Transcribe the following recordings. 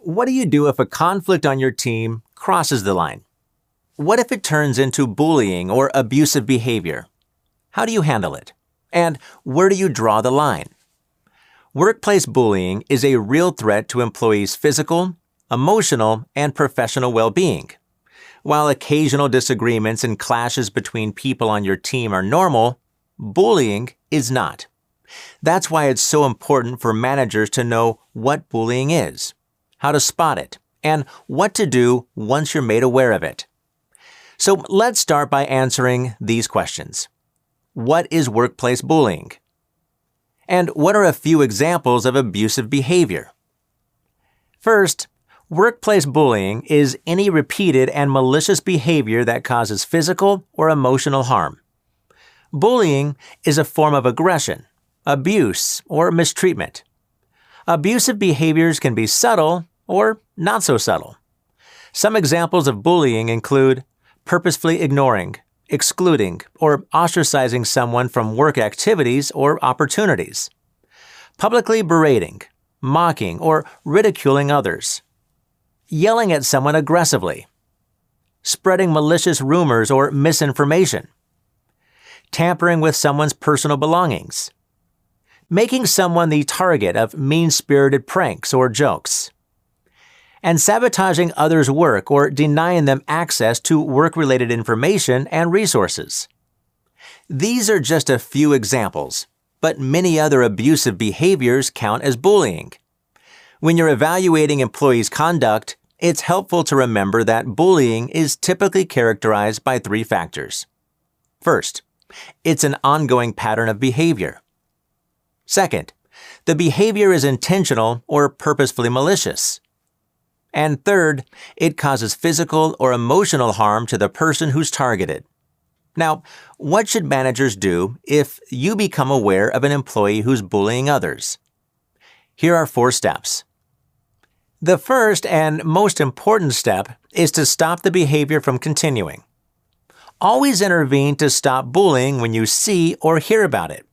What do you do if a conflict on your team crosses the line? What if it turns into bullying or abusive behavior? How do you handle it? And where do you draw the line? Workplace bullying is a real threat to employees' physical, emotional, and professional well-being. While occasional disagreements and clashes between people on your team are normal, bullying is not. That's why it's so important for managers to know what bullying is, how to spot it, and what to do once you're made aware of it. So let's start by answering these questions. What is workplace bullying? And what are a few examples of abusive behavior? First, workplace bullying is any repeated and malicious behavior that causes physical or emotional harm. Bullying is a form of aggression, abuse, or mistreatment. Abusive behaviors can be subtle or not so subtle. Some examples of bullying include purposefully ignoring, excluding, or ostracizing someone from work activities or opportunities, publicly berating, mocking, or ridiculing others, yelling at someone aggressively, spreading malicious rumors or misinformation, tampering with someone's personal belongings, making someone the target of mean-spirited pranks or jokes, and sabotaging others' work or denying them access to work-related information and resources. These are just a few examples, but many other abusive behaviors count as bullying. When you're evaluating employees' conduct, it's helpful to remember that bullying is typically characterized by three factors. First, it's an ongoing pattern of behavior. Second, the behavior is intentional or purposefully malicious. And third, it causes physical or emotional harm to the person who's targeted. Now, what should managers do if you become aware of an employee who's bullying others? Here are 4 steps. The first and most important step is to stop the behavior from continuing. Always intervene to stop bullying when you see or hear about it,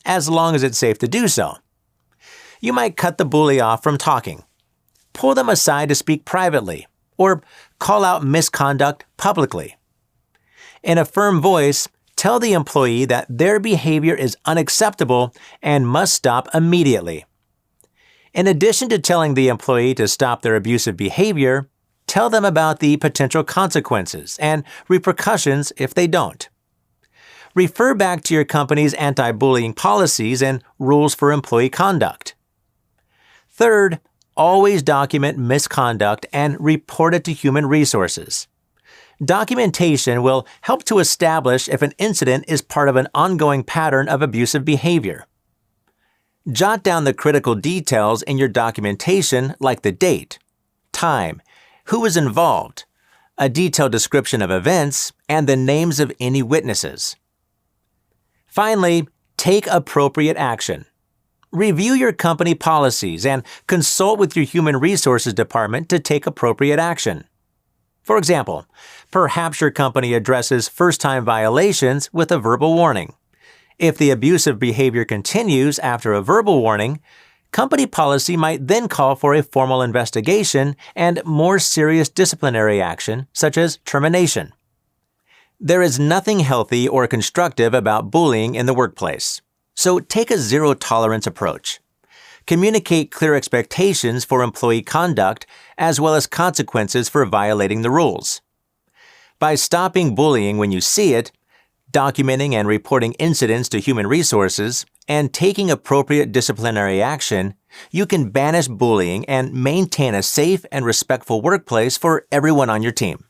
as long as it's safe to do so. You might cut the bully off from talking, pull them aside to speak privately, or call out misconduct publicly. In a firm voice, tell the employee that their behavior is unacceptable and must stop immediately. In addition to telling the employee to stop their abusive behavior, tell them about the potential consequences and repercussions if they don't. Refer back to your company's anti-bullying policies and rules for employee conduct. Third, always document misconduct and report it to human resources. Documentation will help to establish if an incident is part of an ongoing pattern of abusive behavior. Jot down the critical details in your documentation like the date, time, who was involved, a detailed description of events, and the names of any witnesses. Finally, take appropriate action. Review your company policies and consult with your human resources department to take appropriate action. For example, perhaps your company addresses first-time violations with a verbal warning. If the abusive behavior continues after a verbal warning, company policy might then call for a formal investigation and more serious disciplinary action, such as termination. There is nothing healthy or constructive about bullying in the workplace. So take a zero-tolerance approach. Communicate clear expectations for employee conduct as well as consequences for violating the rules. By stopping bullying when you see it, documenting and reporting incidents to human resources, and taking appropriate disciplinary action, you can banish bullying and maintain a safe and respectful workplace for everyone on your team.